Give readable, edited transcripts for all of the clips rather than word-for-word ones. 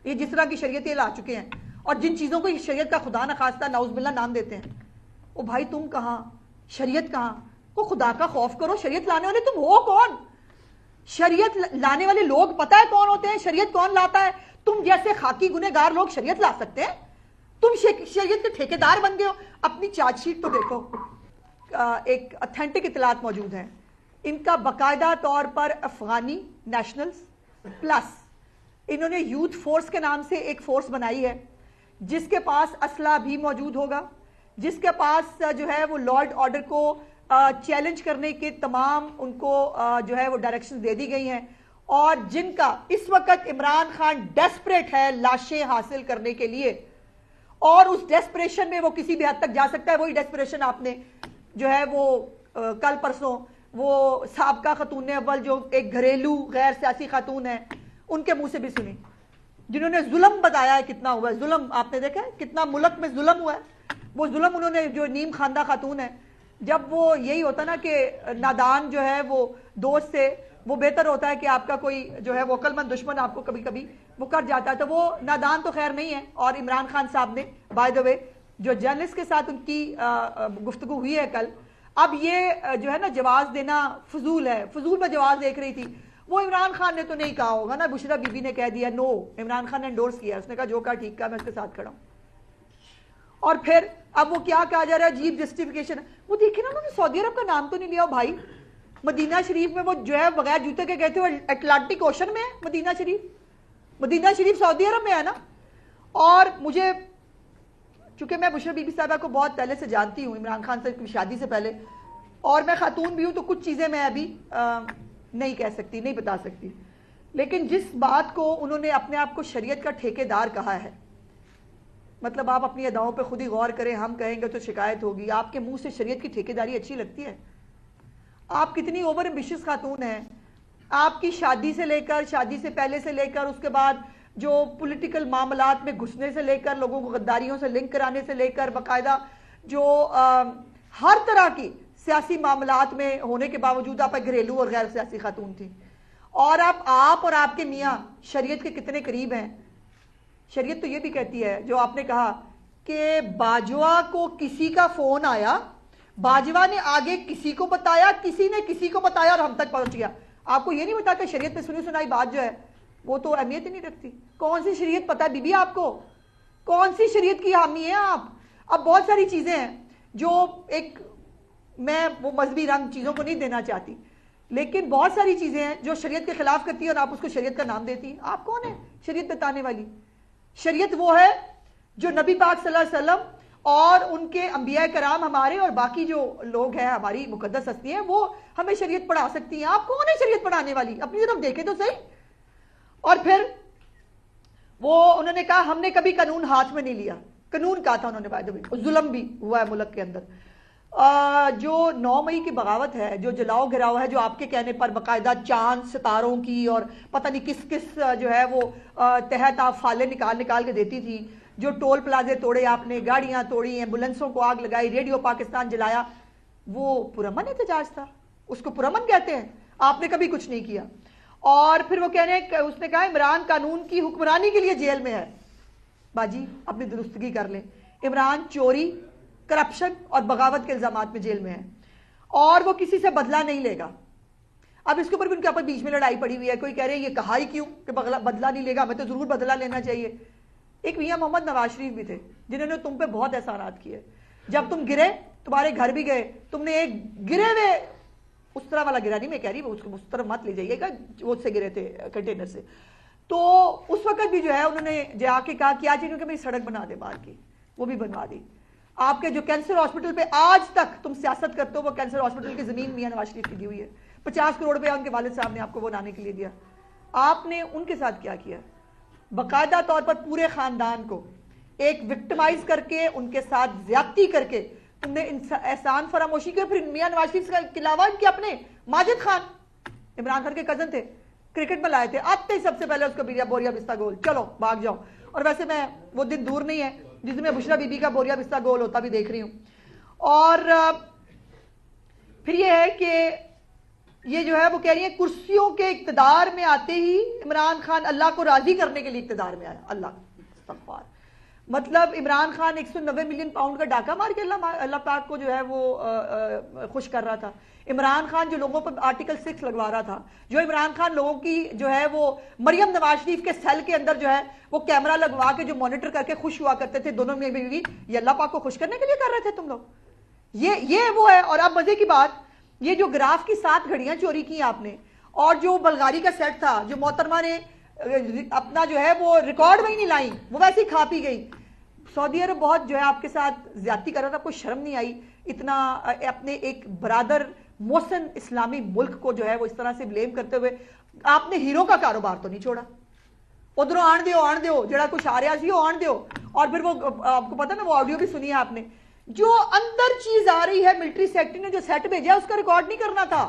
یہ جس طرح کی شریعت یہ لا چکے ہیں اور جن چیزوں کو شریعت کا خدا نخواستہ نعوذ باللہ نام دیتے ہیں. او بھائی تم کہاں، شریعت کہاں؟ کو خدا کا خوف کرو. شریعت لانے والے تم ہو کون؟ شریعت لانے والے لوگ پتہ ہے کون ہوتے ہیں؟ شریعت کون لاتا ہے؟ تم جیسے خاکی گنہگار لوگ شریعت لا سکتے ہیں؟ تم شریعت کے ٹھیکیدار بن گئے ہو. اپنی چارج شیٹ تو دیکھو، ایک اتھینٹک اطلاعات موجود ہیں. ان کا باقاعدہ طور پر افغانی نیشنلز پلس انہوں نے یوتھ فورس کے نام سے ایک فورس بنائی ہے جس کے پاس اسلحہ بھی موجود ہوگا، جس کے پاس جو ہے وہ لارڈ آرڈر کو چیلنج کرنے کے تمام ان کو جو ہے وہ ڈائریکشن دے دی گئی ہیں، اور جن کا اس وقت عمران خان ڈیسپریٹ ہے لاشیں حاصل کرنے کے لیے، اور اس ڈیسپریشن میں وہ کسی بھی حد تک جا سکتا ہے. وہی ڈیسپریشن آپ نے جو ہے وہ کل پرسوں وہ سابقہ خاتون اول جو ایک گھریلو غیر سیاسی خاتون ہے ان کے منہ سے بھی سنی، جنہوں نے ظلم بتایا ہے کتنا ہوا ہے. ظلم آپ نے دیکھا ہے کتنا ملک میں ظلم ہوا ہے. وہ ظلم انہوں نے جو نیم خواندہ خاتون ہے، جب وہ یہی ہوتا نا کہ نادان جو ہے وہ دوست سے وہ بہتر ہوتا ہے کہ آپ کا کوئی جو ہے وہ عقل مند دشمن آپ کو کبھی کبھی وہ کر جاتا ہے. تو وہ نادان تو خیر نہیں ہے. اور عمران خان صاحب نے بائی دا وے جو جرنلسٹ کے ساتھ ان کی گفتگو ہوئی ہے کل، اب یہ جو ہے نا جواز دینا فضول ہے. فضول میں جواز دیکھ رہی تھی. وہ عمران خان نے تو نہیں کہا ہوگا نا، بشرا بی بی نے کہہ دیا. نو، عمران خان نے انڈورس کیا، اس نے کہا جو کہا ٹھیک کہا، میں اس کے ساتھ کھڑا ہوں. اور پھر اب وہ کیا کہا جا رہا ہے، عجیب جسٹیفیکیشن. وہ دیکھیں نا انہوں نے سعودی عرب کا نام تو نہیں لیا بھائی. مدینہ شریف میں وہ جو ہے بغیر جوتے کے گئے تھے، وہ اٹلانٹک اوشن میں ہے مدینہ شریف. مدینہ شریف سعودی عرب میں ہے نا. اور مجھے چونکہ میں بشرا بی بی صاحبہ کو بہت پہلے سے جانتی ہوں، عمران خان سے شادی سے پہلے، اور میں خاتون بھی ہوں، تو کچھ چیزیں میں ابھی نہیں کہہ سکتی، نہیں بتا سکتی. لیکن جس بات کو انہوں نے اپنے آپ کو شریعت کا ٹھیکیدار کہا ہے، مطلب آپ اپنی اداؤں پہ خود ہی غور کریں. ہم کہیں گے تو شکایت ہوگی. آپ کے منہ سے شریعت کی ٹھیکیداری اچھی لگتی ہے؟ آپ کتنی اوور ایمبیشس خاتون ہیں. آپ کی شادی سے لے کر، شادی سے پہلے سے لے کر، اس کے بعد جو پولیٹیکل معاملات میں گھسنے سے لے کر، لوگوں کو غداریوں سے لنک کرانے سے لے کر، باقاعدہ جو ہر طرح کی سیاسی معاملات میں ہونے کے باوجود آپ ایک گھریلو اور غیر سیاسی خاتون تھی. اور آپ اور آپ کے میاں شریعت کے کتنے قریب ہیں. شریعت تو یہ بھی کہتی ہے جو آپ نے کہا کہ باجوہ کو کسی کا فون آیا، باجوہ نے آگے کسی کو بتایا، کسی نے کسی کو بتایا اور ہم تک پہنچ گیا. آپ کو یہ نہیں بتا کہ شریعت میں سنی سنائی بات جو ہے وہ تو اہمیت ہی نہیں رکھتی. کون سی شریعت پتہ ہے بی بی آپ کو؟ کون سی شریعت کی حامی ہیں آپ؟ اب بہت ساری چیزیں ہیں جو ایک، میں وہ مذہبی رنگ چیزوں کو نہیں دینا چاہتی، لیکن بہت ساری چیزیں ہیں جو شریعت کے خلاف کرتی ہیں اور آپ اس کو شریعت کا نام دیتی ہیں. آپ کون ہیں شریعت بتانے والی؟ شریعت وہ ہے جو نبی پاک صلی اللہ علیہ وسلم اور ان کے انبیاء کرام ہمارے اور باقی جو لوگ ہیں ہماری مقدس ہستی ہیں وہ ہمیں شریعت پڑھا سکتی ہیں. آپ کون ہیں شریعت پڑھانے والی؟ اپنی طرف دیکھیں تو صحیح. اور پھر وہ انہوں نے کہا ہم نے کبھی قانون ہاتھ میں نہیں لیا. قانون کہا تھا انہوں نے، بعد ظلم بھی ہوا ہے ملک کے اندر. جو 9 مئی کی بغاوت ہے، جو جلاؤ گھراؤ ہے، جو آپ کے کہنے پر باقاعدہ چاند ستاروں کی اور پتہ نہیں کس کس جو ہے وہ تحت آپ فالے نکال کے دیتی تھی، جو ٹول پلازے توڑے آپ نے، گاڑیاں توڑی، ایمبولینسوں کو آگ لگائی، ریڈیو پاکستان جلایا، وہ پرامن احتجاج تھا. اس کو پرامن کہتے ہیں. آپ نے کبھی کچھ نہیں کیا. اور پھر وہ کہنے اس نے کہا عمران قانون کی حکمرانی کے لیے جیل میں ہے. باجی اپنی درستگی کر لیں. عمران چوری، کرپشن اور بغاوت کے الزامات میں جیل میں ہے اور وہ کسی سے بدلہ نہیں لے گا. اب اس کے اوپر بھی ان کے بیچ میں لڑائی پڑی ہوئی ہے. کوئی کہہ رہے ہیں یہ کہا ہی کیوں کہ بدلہ نہیں لے گا، ہمیں تو ضرور بدلہ لینا چاہیے. ایک میاں محمد نواز شریف بھی تھے جنہوں نے تم پہ بہت احسانات کیے. جب تم گرے، تمہارے گھر بھی گئے، تم نے ایک گرے ہوئے، اس طرح والا گرا نہیں میں کہہ رہی، اس کو اس طرف مت لے جائیے گا، وہ سے گرے تھے کنٹینر سے. تو اس وقت بھی جو ہے انہوں نے جا کے کہا کیا چاہیے کہ میری سڑک بنا دے باہر کی، وہ بھی بنوا دی. آپ کے جو کینسر ہاسپٹل پہ آج تک تم سیاست کرتے ہو، وہ کینسر ہاسپٹل کی زمین میاں نواز شریف کی دی ہوئی ہے. 50 کروڑ روپیہ ان کے والد صاحب نے آپ کو وہ بنانے کے لیے دیا. آپ نے ان کے ساتھ کیا کیا؟ باقاعدہ طور پر پورے خاندان کو ایک وکٹمائز کر کے، ان کے ساتھ زیادتی کر کے تم نے احسان فراموشی کے. پھر میاں نواز شریف کے علاوہ ان کے اپنے ماجد خان عمران خان کے کزن تھے، کرکٹ میں لائے تھے، آتے ہی سب سے پہلے اس کو بوریا بستہ گول، چلو بھاگ جاؤ. اور ویسے میں وہ دن دور نہیں ہے جس میں بشرا بی بی کا بوریا بستہ گول ہوتا بھی دیکھ رہی ہوں. اور پھر یہ ہے کہ یہ جو ہے وہ کہہ رہی ہیں کرسیوں کے اقتدار میں آتے ہی عمران خان اللہ کو راضی کرنے کے لیے اقتدار میں آیا. اللہ استغفار. مطلب عمران خان 190 ملین پاؤنڈ کا ڈاکہ مار کے اللہ پاک کو جو ہے وہ خوش کر رہا تھا. عمران خان جو لوگوں پر آرٹیکل 6 لگوا رہا تھا, جو عمران خان لوگوں کی جو ہے وہ مریم نواز شریف کے سیل کے اندر جو ہے وہ کیمرہ لگوا کے جو مانیٹر کر کے خوش ہوا کرتے تھے دونوں میں بیوی, یہ اللہ پاک کو خوش کرنے کے لیے کر رہے تھے تم لوگ. یہ وہ ہے. اور اب مزے کی بات, یہ جو گراف کی 7 گھڑیاں چوری کی آپ نے, اور جو بلغاری کا سیٹ تھا جو محترمہ نے اپنا جو ہے وہ ریکارڈ میں ہی نہیں لائیں, وہ ویسے ہی کھا پی گئی. سعودی عرب بہت جو ہے آپ کے ساتھ زیادتی کر رہا تھا, کوئی شرم نہیں آئی اتنا اپنے ایک برادر محسن اسلامی ملک کو جو ہے وہ اس طرح سے بلیم کرتے ہوئے. آپ نے ہیرو کا کاروبار تو نہیں چھوڑا, ادھروں آن دیو جڑا کچھ آ رہا سی وہ آن دیو. اور پھر وہ آپ کو پتا نا وہ آڈیو بھی سنی ہے آپ نے, جو اندر چیز آ رہی ہے ملٹری سیکٹری نے جو سیٹ بھیجا اس کا ریکارڈ نہیں کرنا تھا,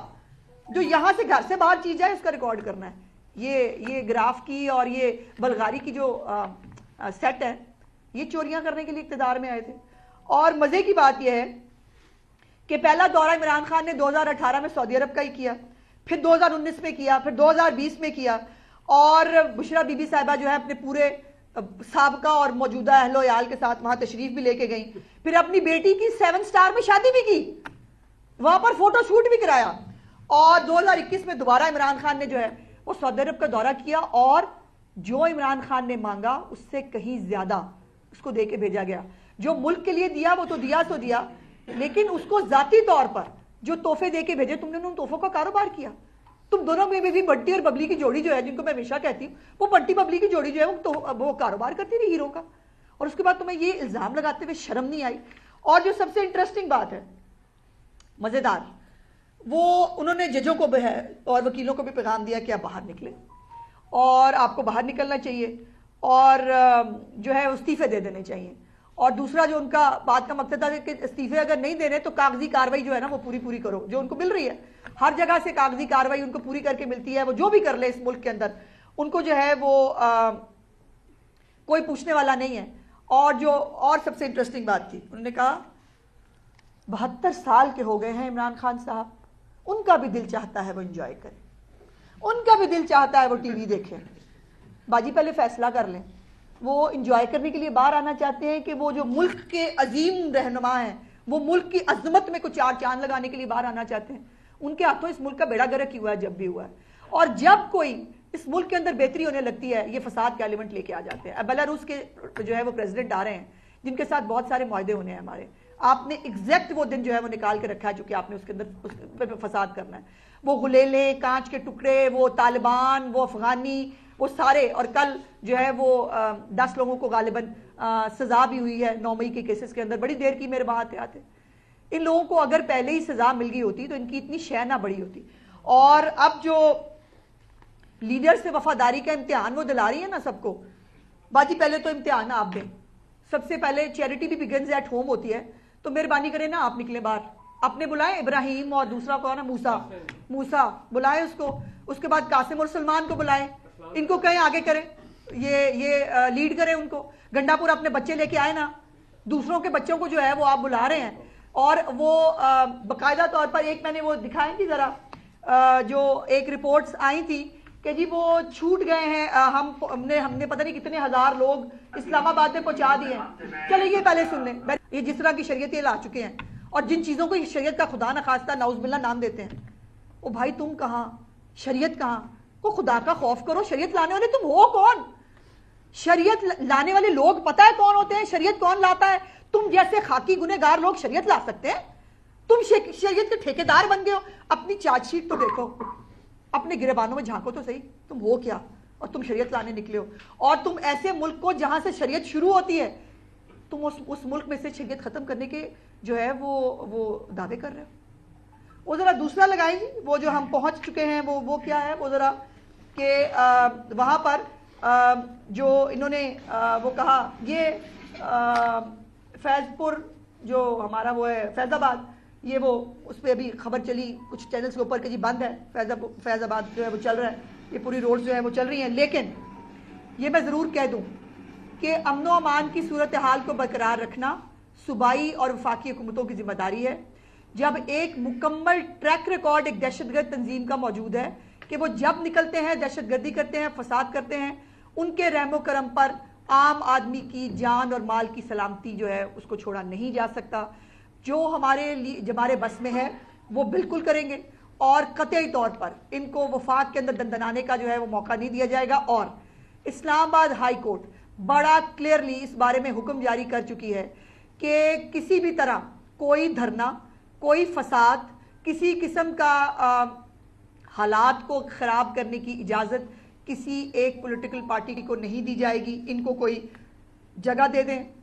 جو یہاں سے گھر سے باہر چیز ہے اس کا ریکارڈ کرنا ہے. یہ گراف کی اور یہ بلغاری کی جو سیٹ ہے یہ چوریاں کرنے کے لیے اقتدار میں آئے تھے. اور مزے کی بات یہ ہے کہ پہلا دورہ عمران خان نے 2018 میں سعودی عرب کا ہی کیا, پھر 2019 میں کیا, پھر 2020 میں کیا, اور بشرا بی بی صاحبہ جو ہے اپنے پورے سابقہ اور موجودہ اہل و عیال کے ساتھ وہاں تشریف بھی لے کے گئیں, پھر اپنی بیٹی کی 7 سٹار میں شادی بھی کی, وہاں پر فوٹو شوٹ بھی کرایا. اور 2021 میں دوبارہ عمران خان نے جو ہے وہ سعودی عرب کا دورہ کیا, اور جو عمران خان نے مانگا اس سے کہیں زیادہ اس کو دے کے بھیجا گیا. جو ملک کے لیے دیا وہ تو دیا, لیکن اس کو ذاتی طور پر جو تحفے دے کے بھیجے, تم نے ان تحفوں کا کاروبار کیا. تم دونوں میں بھی بنٹی اور ببلی کی جوڑی جو ہے, جن کو میں ہمیشہ کہتی ہوں, وہ بنٹی ببلی کی جوڑی جو ہے وہ کاروبار کرتی رہی ہیرو کا, اور اس کے بعد تمہیں یہ الزام لگاتے ہوئے شرم نہیں آئی. اور جو سب سے انٹرسٹنگ بات ہے, مزیدار, وہ انہوں نے ججوں کو بھی ہے اور وکیلوں کو بھی پیغام دیا کہ آپ باہر نکلیں, اور آپ کو باہر نکلنا چاہیے, اور جو ہے استعفے دے دینے چاہیے. اور دوسرا جو ان کا بات کا مقصد تھا کہ استعفے اگر نہیں دینے تو کاغذی کاروائی جو ہے نا وہ پوری کرو, جو ان کو مل رہی ہے ہر جگہ سے کاغذی کاروائی ان کو پوری کر کے ملتی ہے, وہ جو بھی کر لے اس ملک کے اندر ان کو جو ہے وہ کوئی پوچھنے والا نہیں ہے. اور سب سے انٹرسٹنگ بات تھی, انہوں نے کہا 72 سال کے ہو گئے ہیں عمران خان صاحب, ان کا بھی دل چاہتا ہے وہ انجوائے کریں, ان کا بھی دل چاہتا ہے وہ ٹی وی دیکھیں. باجی پہلے فیصلہ کر لیں, وہ انجوائے کرنے کے لیے باہر آنا چاہتے ہیں کہ وہ جو ملک کے عظیم رہنما ہیں, وہ ملک کی عظمت میں کچھ 4 چاند لگانے کے لیے باہر آنا چاہتے ہیں. ان کے ہاتھوں اس ملک کا بیڑا گرک ہی ہوا ہے جب بھی ہوا ہے, اور جب کوئی اس ملک کے اندر بہتری ہونے لگتی ہے یہ فساد کے ایلیمنٹ لے کے آ جاتے ہیں. اب بیلاروس کے جو ہے وہ پریزیڈنٹ آ رہے ہیں جن کے ساتھ بہت سارے معاہدے ہونے ہیں ہمارے, آپ نے ایگزیکٹ وہ دن جو ہے وہ نکال کے رکھا ہے جو کہ آپ نے اس کے اندر فساد کرنا ہے. وہ غلیلے, کانچ کے ٹکڑے, وہ طالبان, وہ افغانی, وہ سارے. اور کل جو ہے وہ 10 لوگوں کو غالباً سزا بھی ہوئی ہے 9 مئی کے کیسز کے اندر. بڑی دیر کی میرے وہاں آتے ان لوگوں کو اگر پہلے ہی سزا مل گئی ہوتی تو ان کی اتنی شے نہ بڑی ہوتی. اور اب جو لیڈر سے وفاداری کا امتحان وہ دلا رہی ہے نا سب کو, باجی پہلے تو امتحان آپ دیں. سب سے پہلے چیریٹی بھی بگنز ایٹ ہوم ہوتی ہے, تو مہربانی کریں نا آپ نکلیں باہر, اپنے بلائیں ابراہیم اور دوسرا کو نا موسیٰ بلائیں اس کو, اس کے بعد قاسم اور سلمان کو بلائیں, ان کو کہیں آگے کریں, یہ لیڈ کریں ان کو. گنڈا پور اپنے بچے لے کے آئے نا, دوسروں کے بچوں کو جو ہے وہ آپ بلا رہے ہیں, اور وہ باقاعدہ طور پر ایک میں نے وہ دکھائیں تھی ذرا, جو ایک رپورٹس آئی تھی کہ جی وہ چھوٹ گئے ہیں, ہم نے پتہ نہیں کتنے ہزار لوگ اسلام آباد میں پہنچا دیے ہیں. چلیں یہ پہلے سن لیں, یہ جس طرح کی شریعت یہ لا چکے ہیں, اور جن چیزوں کو شریعت کا خدا نخواستہ نعوذ باللہ نام دیتے ہیں, او بھائی تم کہاں, شریعت کہاں, کو خدا کا خوف کرو. شریعت لانے والے تم ہو کون؟ شریعت لانے والے لوگ پتہ ہے کون ہوتے ہیں؟ شریعت کون لاتا ہے؟ تم جیسے خاکی گنہگار لوگ شریعت لا سکتے ہیں؟ تم شریعت کے ٹھیکیدار بن گئے ہو. اپنی چارج شیٹ تو دیکھو, اپنے گریبانوں میں جھانکو تو صحیح, تم ہو کیا اور تم شریعت لانے نکلے ہو. اور تم ایسے ملک کو جہاں سے شریعت شروع ہوتی ہے, تم اس ملک میں سے شریعت ختم کرنے کے جو ہے وہ دعوے کر رہے ہو. وہ ذرا دوسرا لگائیں جی, وہ جو ہم پہنچ چکے ہیں وہ کیا ہے وہ ذرا, کہ وہاں پر جو انہوں نے وہ کہا, یہ فیض پور جو ہمارا وہ ہے فیض آباد, یہ وہ اس پہ ابھی خبر چلی کچھ چینلز کے اوپر کہ جی بند ہے فیض آباد جو ہے وہ چل رہا ہے, یہ پوری روڈ جو ہے وہ چل رہی ہیں. لیکن یہ میں ضرور کہہ دوں کہ امن و امان کی صورتحال کو برقرار رکھنا صوبائی اور وفاقی حکومتوں کی ذمہ داری ہے. جب ایک مکمل ٹریک ریکارڈ ایک دہشت گرد تنظیم کا موجود ہے کہ وہ جب نکلتے ہیں دہشت گردی کرتے ہیں، فساد کرتے ہیں، ان کے رحم و کرم پر عام آدمی کی جان اور مال کی سلامتی جو ہے اس کو چھوڑا نہیں جا سکتا۔ جو ہمارے بس میں ہے وہ بالکل کریں گے، اور قطعی طور پر ان کو وفاق کے اندر دندنانے کا جو ہے وہ موقع نہیں دیا جائے گا۔ اور اسلام آباد ہائی کورٹ بڑا کلیئرلی اس بارے میں حکم جاری کر چکی ہے کہ کسی بھی طرح کوئی دھرنا، کوئی فساد، کسی قسم کا حالات کو خراب کرنے کی اجازت کسی ایک پولیٹیکل پارٹی کو نہیں دی جائے گی۔ ان کو کوئی جگہ دے دیں